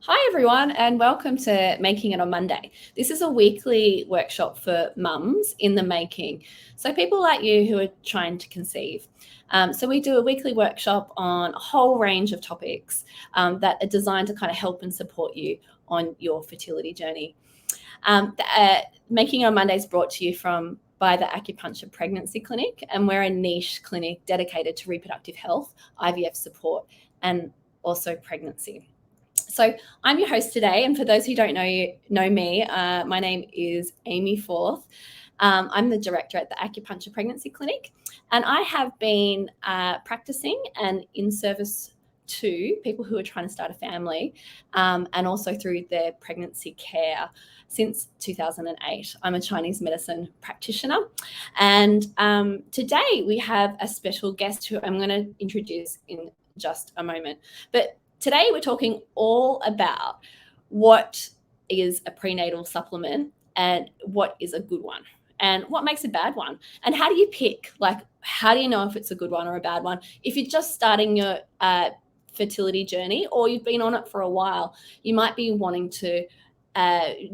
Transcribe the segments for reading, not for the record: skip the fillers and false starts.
Hi everyone, and welcome to Making It on Monday. This is a weekly workshop for mums in the making. So people like you who are trying to conceive. So we do a weekly workshop on a whole range of topics that are designed to kind of help and support you on your fertility journey. Making It on Monday is brought to you by the Acupuncture Pregnancy Clinic, and we're a niche clinic dedicated to reproductive health, IVF support, and also pregnancy. So I'm your host today, and for those who don't know me, my name is Amy Forth. I'm the director at the Acupuncture Pregnancy Clinic, and I have been practicing and in service to people who are trying to start a family, and also through their pregnancy care since 2008. I'm a Chinese medicine practitioner, and today we have a special guest who I'm going to introduce in just a moment. But today we're talking all about what is a prenatal supplement and what is a good one and what makes a bad one, and how do you pick, like, how do you know if it's a good one or a bad one? If you're just starting your fertility journey or you've been on it for a while, you might be wanting to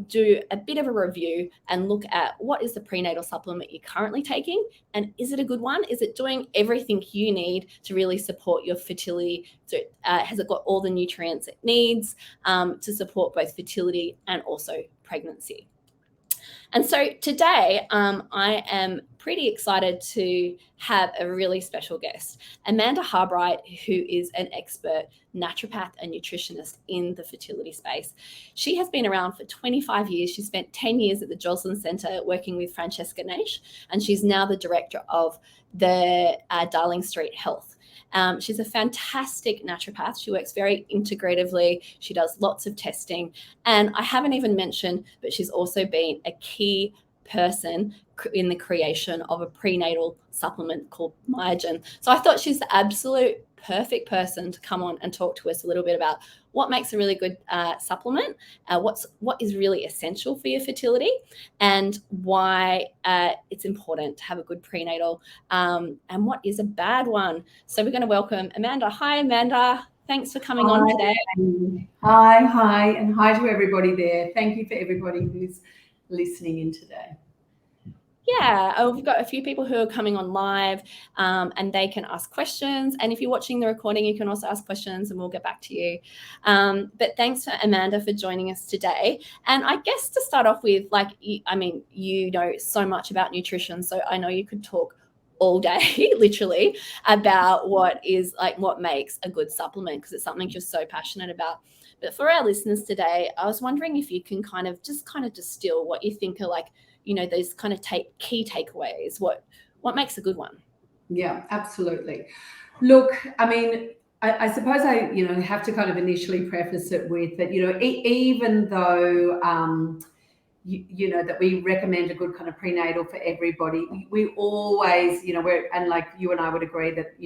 do a bit of a review and look at what is the prenatal supplement you're currently taking, and is it a good one? Is it doing everything you need to really support your fertility? So has it got all the nutrients it needs to support both fertility and also pregnancy? And so today I am pretty excited to have a really special guest, Amanda Haberecht, who is an expert naturopath and nutritionist in the fertility space. She has been around for 25 years. She spent 10 years at the Joslin Centre working with Francesca Naish, and she's now the director of the Darling Street Health. She's a fantastic naturopath. She works very integratively. She does lots of testing. And I haven't even mentioned, but she's also been a key person in the creation of a prenatal supplement called Myogen. So I thought she's the absolute perfect person to come on and talk to us a little bit about what makes a really good supplement, what is really essential for your fertility, and why it's important to have a good prenatal, and what is a bad one. So we're going to welcome Amanda. Hi, Amanda. Thanks for coming on today. Hi, and hi to everybody there. Thank you for everybody who's listening in today. Yeah, we've got a few people who are coming on live, and they can ask questions. And if you're watching the recording, you can also ask questions and we'll get back to you. But thanks to Amanda for joining us today. And I guess to start off with, you know so much about nutrition, so I know you could talk all day, literally, about what makes a good supplement, because it's something you're so passionate about. But for our listeners today, I was wondering if you can kind of distill what you think are those kind of key takeaways. What makes a good one? Yeah, absolutely. Look, I mean, I suppose I have to kind of initially preface it with that, even though that we recommend a good kind of prenatal for everybody, we always, and like you and I would agree that,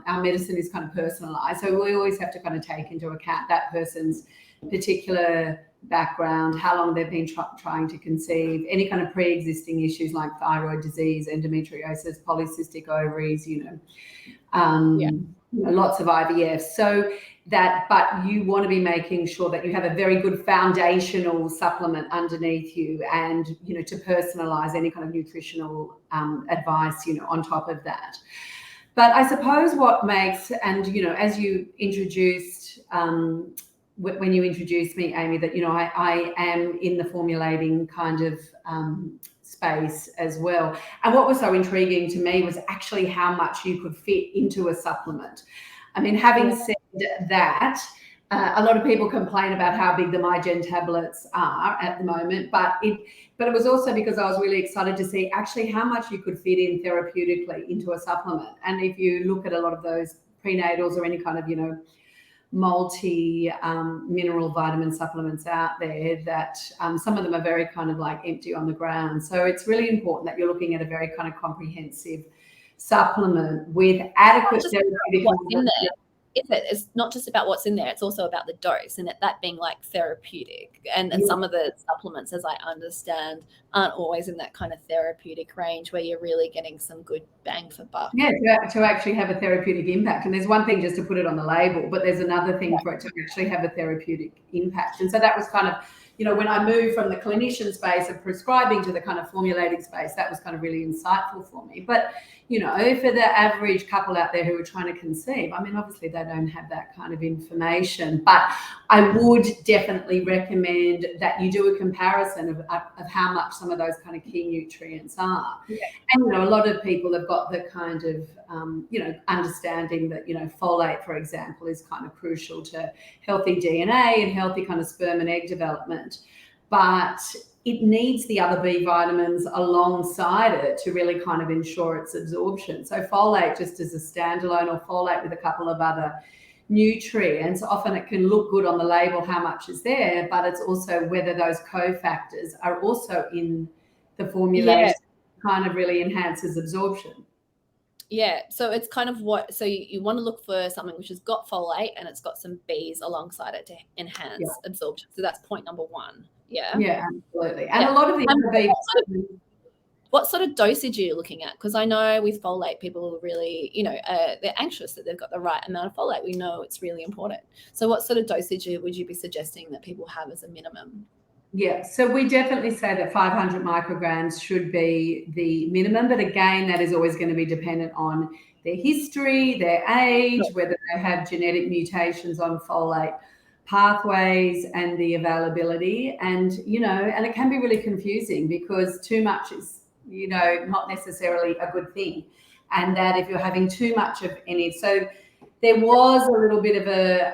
our medicine is kind of personalized. So we always have to kind of take into account that person's particular background, how long they've been trying to conceive, any kind of pre-existing issues like thyroid disease, endometriosis, polycystic ovaries, lots of IVF. So but you want to be making sure that you have a very good foundational supplement underneath you, and to personalize any kind of nutritional advice on top of that. But I suppose what makes, and as you introduced, when you introduced me, Amy, that I am in the formulating kind of space as well. And what was so intriguing to me was actually how much you could fit into a supplement. I mean, having said that, a lot of people complain about how big the Myogen tablets are at the moment, but it was also because I was really excited to see actually how much you could fit in therapeutically into a supplement. And if you look at a lot of those prenatals or any kind of multi mineral vitamin supplements out there, that some of them are very kind of like empty on the ground. So it's really important that you're looking at a very kind of comprehensive supplement with adequate what's in there. it's not just about what's in there, it's also about the dose, and that being like therapeutic. And some of the supplements, as I understand, aren't always in that kind of therapeutic range where you're really getting some good bang for buck. Yeah, to actually have a therapeutic impact. And there's one thing just to put it on the label, but there's another thing for it to actually have a therapeutic impact. And so that was kind of, when I moved from the clinician space of prescribing to the kind of formulating space, that was kind of really insightful for me. But, for the average couple out there who are trying to conceive, I mean, obviously they don't have that kind of information, but I would definitely recommend that you do a comparison of how much some of those kind of key nutrients are. Yeah. And, a lot of people have got the kind of, understanding that, folate, for example, is kind of crucial to healthy DNA and healthy kind of sperm and egg development. But it needs the other B vitamins alongside it to really kind of ensure its absorption. So folate just as a standalone, or folate with a couple of other nutrients, often it can look good on the label how much is there, but it's also whether those cofactors are also in the formulation, kind of really enhances absorption. Yeah, so it's kind of so you want to look for something which has got folate and it's got some Bs alongside it to enhance absorption. So that's point number one. Yeah. Yeah, absolutely. And a lot of the what sort of dosage are you looking at? Because I know with folate, people really, they're anxious that they've got the right amount of folate. We know it's really important. So what sort of dosage would you be suggesting that people have as a minimum? Yeah, so we definitely say that 500 micrograms should be the minimum, but again, that is always going to be dependent on their history, their age, whether they have genetic mutations on folate pathways, and the availability. And, and it can be really confusing because too much is, not necessarily a good thing. And that if you're having too much of any, so there was a little bit of a,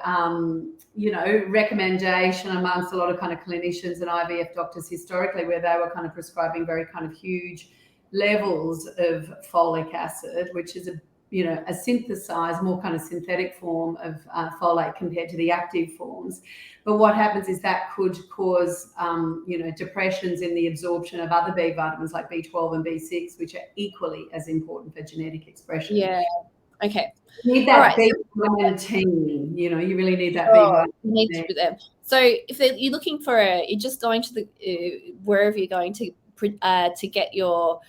recommendation amongst a lot of kind of clinicians and IVF doctors historically, where they were kind of prescribing very kind of huge levels of folic acid, which is a synthesized, more kind of synthetic form of folate compared to the active forms. But what happens is that could cause, depressions in the absorption of other B vitamins like B12 and B6, which are equally as important for genetic expression. Yeah. Okay. You need that B vitamin team. You really need that B vitamin. You need to be there. So if you're looking for you're just going to the wherever you're going to get your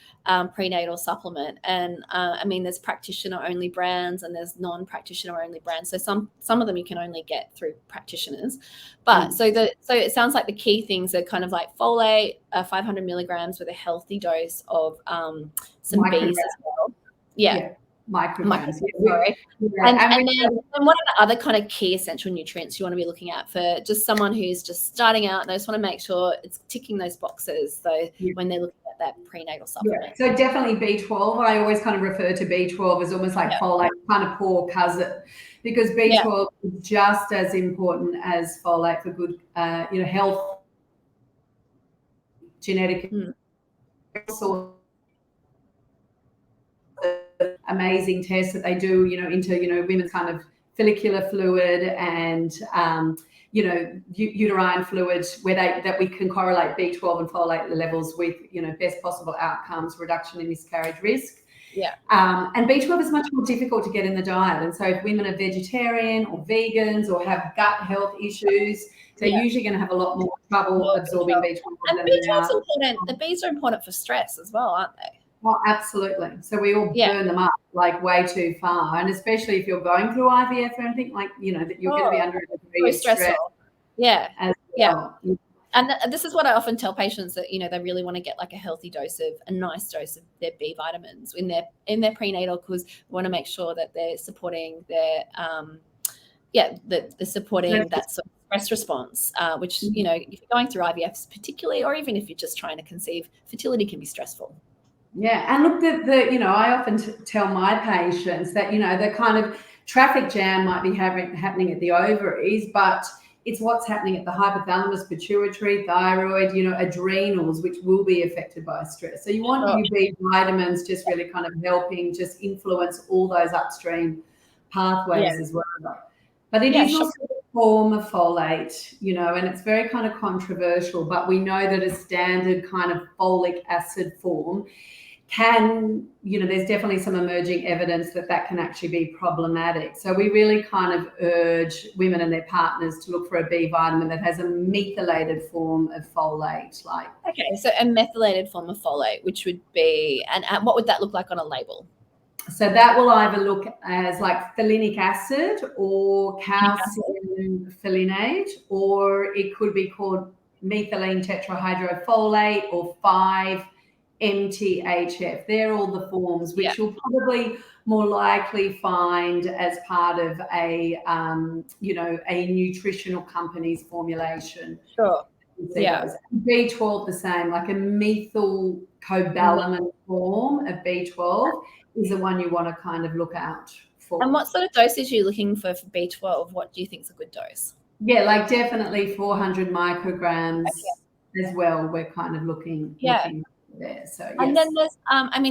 prenatal supplement, and I mean, there's practitioner-only brands and there's non-practitioner-only brands. So some of them you can only get through practitioners, but so it sounds like the key things are kind of like folate, 500 milligrams with a healthy dose of some Bs as well. Yeah. Micrograms. Sorry. And then what are the other kind of key essential nutrients you want to be looking at for just someone who's just starting out and they just want to make sure it's ticking those boxes? So when they're looking at that prenatal supplement. So definitely B12. I always kind of refer to B12 as almost like folate, kind of poor cousin, because B12 is just as important as folate for good, health, genetic amazing tests that they do, into, women's kind of follicular fluid and, uterine fluid, where that we can correlate B12 and folate levels with, best possible outcomes, reduction in miscarriage risk. Yeah. And B12 is much more difficult to get in the diet. And so if women are vegetarian or vegans or have gut health issues, they're usually going to have a lot more trouble absorbing B12. And B12 is important. The Bs are important for stress as well, aren't they? Oh, absolutely. So we all burn them up like way too far. And especially if you're going through IVF or anything, like, that you're going to be under a degree of stress. Yeah. Well. And this is what I often tell patients, that, they really want to get like a nice dose of their B vitamins in their prenatal, because we want to make sure that they're supporting their, they're supporting that sort of stress response, which, if you're going through IVFs particularly, or even if you're just trying to conceive, fertility can be stressful. Yeah, and look, I often tell my patients that, the kind of traffic jam might be happening at the ovaries, but it's what's happening at the hypothalamus, pituitary, thyroid, adrenals, which will be affected by stress. So you want your B vitamins just really kind of helping just influence all those upstream pathways as well. But it is also a form of folate, and it's very kind of controversial, but we know that a standard kind of folic acid form there's definitely some emerging evidence that can actually be problematic. So we really kind of urge women and their partners to look for a B vitamin that has a methylated form of folate. Okay, so a methylated form of folate, which would be, and what would that look like on a label? So that will either look as like folinic acid or calcium folinate, or it could be called methylene tetrahydrofolate or 5-MTHF. They're all the forms which you'll probably more likely find as part of a nutritional company's formulation. Sure. Yeah. B12 the same, like a methylcobalamin form of B12 is the one you want to kind of look out for. And what sort of dosage are you looking for B12? What do you think is a good dose? Yeah, like definitely 400 micrograms as well. We're kind of looking there. So yes. And then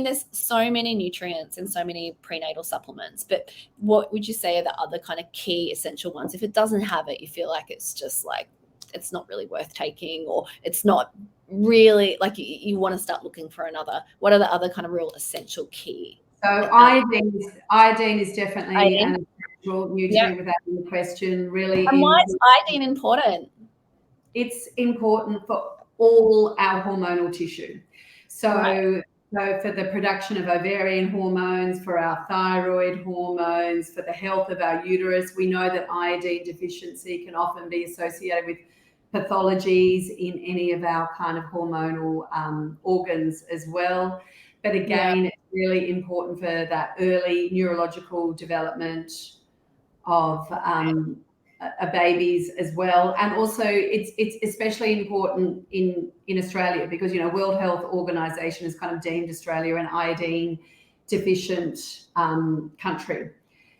there's so many nutrients and so many prenatal supplements, but what would you say are the other kind of key essential ones? If it doesn't have it, you feel like it's just like it's not really worth taking, or it's not really like you want to start looking for another. What are the other kind of real essential key? So iodine is definitely an essential nutrient without any question. Really. And why is iodine important? It's important for all our hormonal tissue. So for the production of ovarian hormones, for our thyroid hormones, for the health of our uterus, we know that iodine deficiency can often be associated with pathologies in any of our kind of hormonal organs as well. But again, it's really important for that early neurological development of babies as well. And also it's especially important in Australia because, World Health Organization has kind of deemed Australia an iodine deficient country.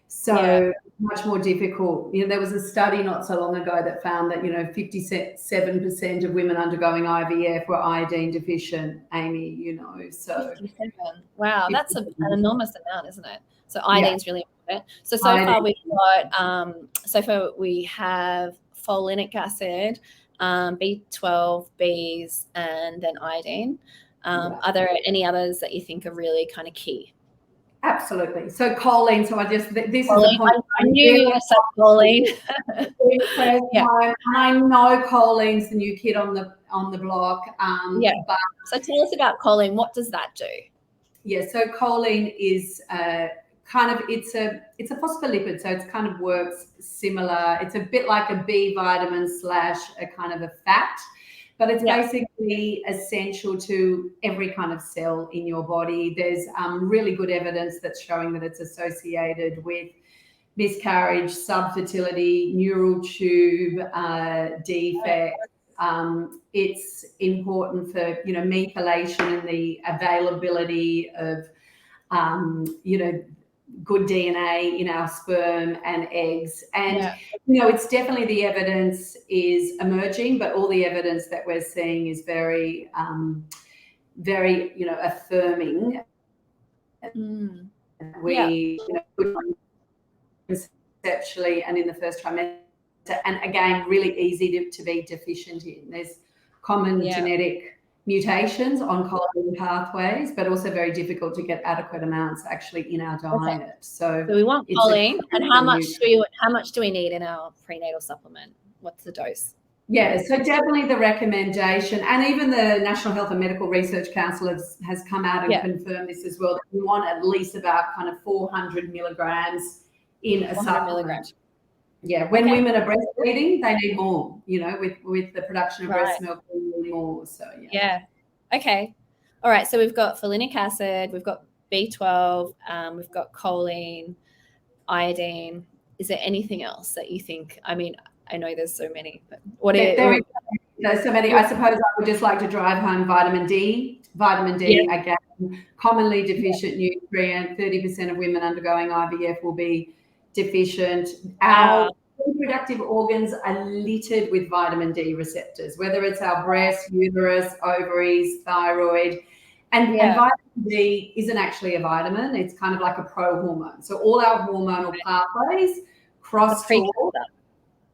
So much more difficult. There was a study not so long ago that found that, 57% of women undergoing IVF were iodine deficient, Amy, so. 57. Wow, that's an enormous amount, isn't it? So iodine's really important. So far we've got, we have folinic acid, B12, Bs, and then iodine. Are there any others that you think are really kind of key? Absolutely. So choline. So this choline. Is the point. I knew you were going to say choline. I know choline's the new kid on the block. But, so tell us about choline. What does that do? Yeah. So choline is it's a phospholipid. So it kind of works similar. It's a bit like a B vitamin / a kind of a fat. But it's basically essential to every kind of cell in your body. There's really good evidence that's showing that it's associated with miscarriage, subfertility, neural tube defects. It's important for, methylation and the availability of, good DNA in our sperm and eggs. And, it's definitely the evidence is emerging, but all the evidence that we're seeing is very, very, affirming. Conceptually and in the first trimester, and again, really easy to be deficient in. There's common genetic mutations on choline pathways, but also very difficult to get adequate amounts actually in our diet. So we want choline. And how much do we need in our prenatal supplement? What's the dose? Yeah, so definitely the recommendation, and even the National Health and Medical Research Council has come out and confirmed this as well, that we want at least about kind of 400 milligrams in a supplement. Milligrams. Yeah, when women are breastfeeding, they need more, with the production of breast milk, they need more. So, Okay. All right. So we've got folinic acid, we've got B12, we've got choline, iodine. Is there anything else that you think? I mean, I know there's so many, but there's so many. I suppose I would just like to drive home vitamin D. Again, commonly deficient nutrient. 30% of women undergoing IVF will be deficient. Our reproductive organs are littered with vitamin D receptors, whether it's our breast, uterus, ovaries, thyroid. And vitamin D isn't actually a vitamin. It's kind of like a pro-hormone. So all our hormonal pathways cross talk.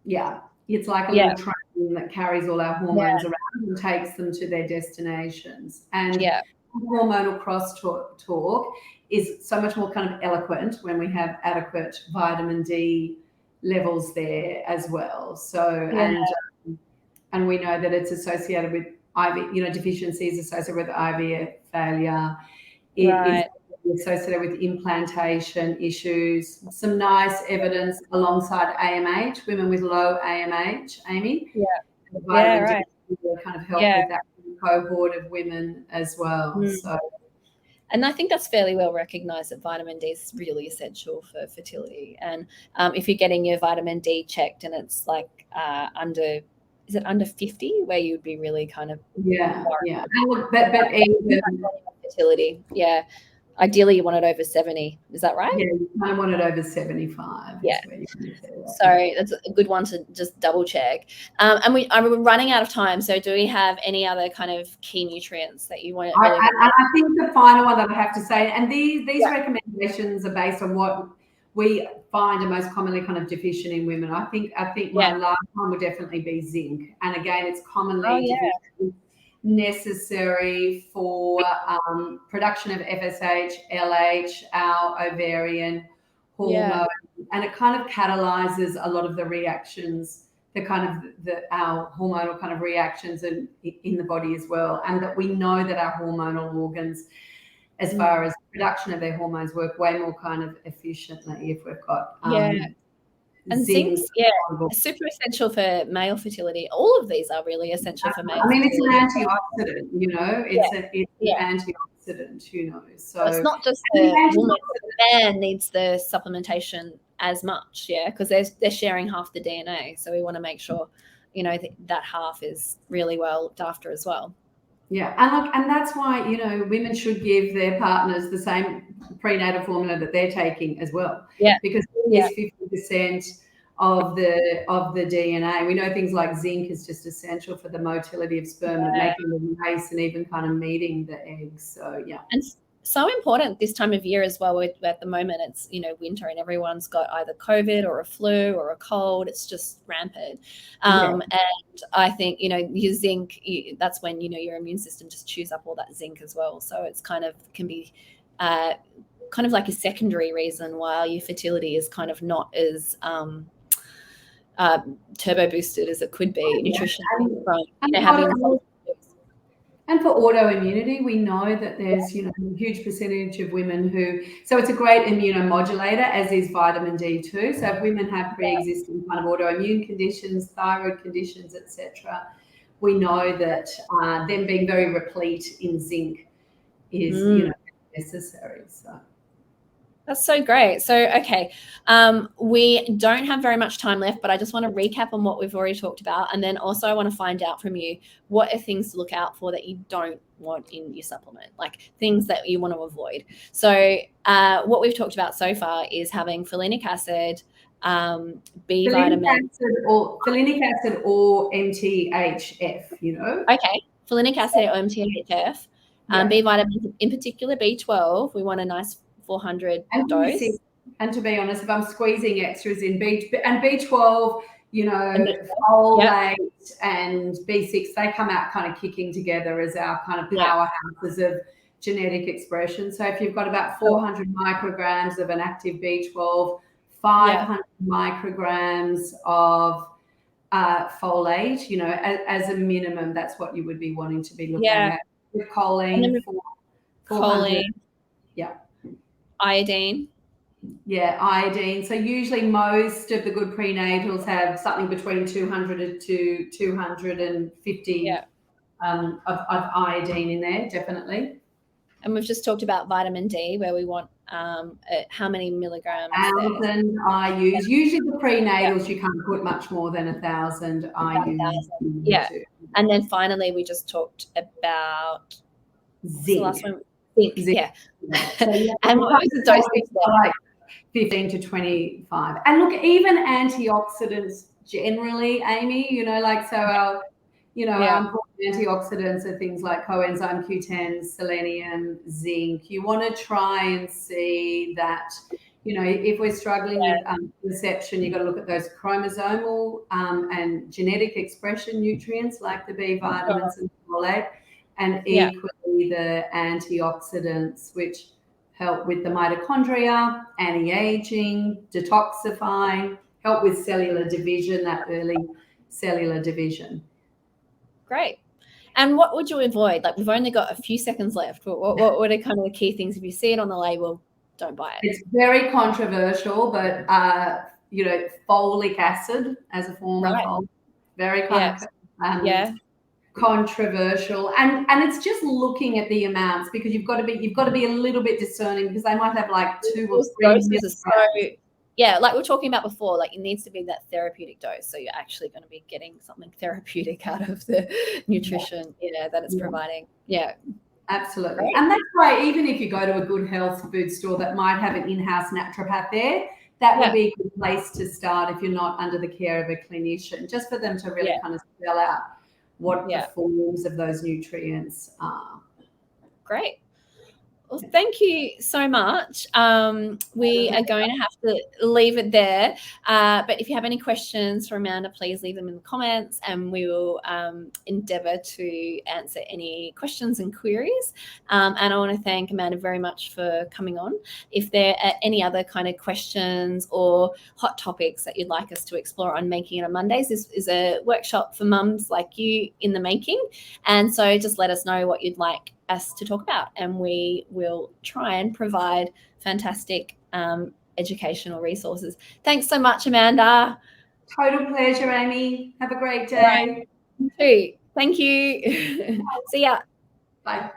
Yeah. It's like a little train that carries all our hormones around and takes them to their destinations. And hormonal crosstalk is so much more kind of eloquent when we have adequate vitamin D levels there as well. So, and we know that it's associated with deficiencies associated with IVF failure. It is associated with implantation issues. Some nice evidence alongside AMH, women with low AMH, Amy. Vitamin D will kind of help with that cohort of women as well. So. And I think that's fairly well recognised that vitamin D is really essential for fertility. And if you're getting your vitamin D checked and it's like under 50, where you'd be really kind of but even fertility, ideally you want it over 70. Is that right? Yeah, you kind of want it over 75. Yeah. So that's a good one to just double check. And we're running out of time. So do we have any other kind of key nutrients that you want to really I think the final one that I have to say, and these recommendations are based on what we find are most commonly kind of deficient in women. I think my last one would definitely be zinc. And again, it's commonly necessary for production of FSH, LH, our ovarian hormone, and it kind of catalyzes a lot of the reactions, our hormonal kind of reactions in the body as well. And that we know that our hormonal organs, as far as production of their hormones, work way more kind of efficiently if we've got and zinc's super essential for male fertility. All of these are really essential for male. I mean, it's an antioxidant, it's an antioxidant, So it's not just the woman, the man needs the supplementation as much, because they're sharing half the DNA. So we want to make sure, that half is really well looked after as well. Yeah, and that's why women should give their partners the same prenatal formula that they're taking as well. Yeah, because it is 50% of the DNA. We know things like zinc is just essential for the motility of sperm and making the race and even kind of meeting the eggs. So and so important this time of year as well. At the moment, it's winter and everyone's got either COVID or a flu or a cold. It's just rampant. And I think your zinc. That's when your immune system just chews up all that zinc as well. So it's can be kind of like a secondary reason why your fertility is kind of not as turbo boosted as it could be. Nutrition from having. And for autoimmunity, we know that there's a huge percentage of women so it's a great immunomodulator, as is vitamin D too. So if women have pre-existing kind of autoimmune conditions, thyroid conditions, etc., we know that them being very replete in zinc is necessary. So. That's so great. So, okay, we don't have very much time left, but I just want to recap on what we've already talked about. And then also I want to find out from you, what are things to look out for that you don't want in your supplement, like things that you want to avoid. So what we've talked about so far is having folinic acid, B vitamin. Folinic acid or MTHF, Okay, folinic acid or MTHF. B vitamins, in particular B12, we want a nice 400 dose. And to be honest, if I'm squeezing extras in B12, folate and B6, they come out kind of kicking together as our kind of powerhouses of genetic expression. So if you've got about 400 micrograms of an active B12, 500 micrograms of folate, as a minimum, that's what you would be wanting to be looking at. With choline, choline. Iodine. Iodine. So usually most of the good prenatals have something between 200 to 250 of iodine in there, definitely. And we've just talked about vitamin D, where we want how many milligrams? 1,000 IUs. Usually the prenatals you can't put much more than 1,000 IUs. And then finally we just talked about zinc. The last one. Zinc. So, and what was the dosage? Like 15 to 25. And look, even antioxidants generally, Amy, our important antioxidants are things like coenzyme Q10, selenium, zinc. You want to try and see that, if we're struggling with reception, you've got to look at those chromosomal and genetic expression nutrients like the B vitamins and folate. and equally the antioxidants, which help with the mitochondria, anti-aging, detoxifying, help with cellular division, that early cellular division. Great. And what would you avoid? Like, we've only got a few seconds left. What are kind of the key things? If you see it on the label, don't buy it. It's very controversial, but folic acid as a form of folic, very controversial, and it's just looking at the amounts, because you've got to be a little bit discerning, because they might have like 2 or 3 milligrams. Like we were talking about before, like it needs to be that therapeutic dose, so you're actually going to be getting something therapeutic out of the nutrition that it's providing. Absolutely. Great. And that's why even if you go to a good health food store that might have an in-house naturopath there, that would be a good place to start if you're not under the care of a clinician, just for them to really kind of spell out what the forms of those nutrients are. Great. Well, thank you so much. We are going to have to leave it there. But if you have any questions for Amanda, please leave them in the comments, and we will endeavour to answer any questions and queries. And I want to thank Amanda very much for coming on. If there are any other kind of questions or hot topics that you'd like us to explore on Making It on Mondays, this is a workshop for mums like you in the making. And so just let us know what you'd like us to talk about, and we will try and provide fantastic educational resources. Thanks so much, Amanda. Total pleasure, Amy. Have a great day. Bye. You too. Thank you. See ya. Bye.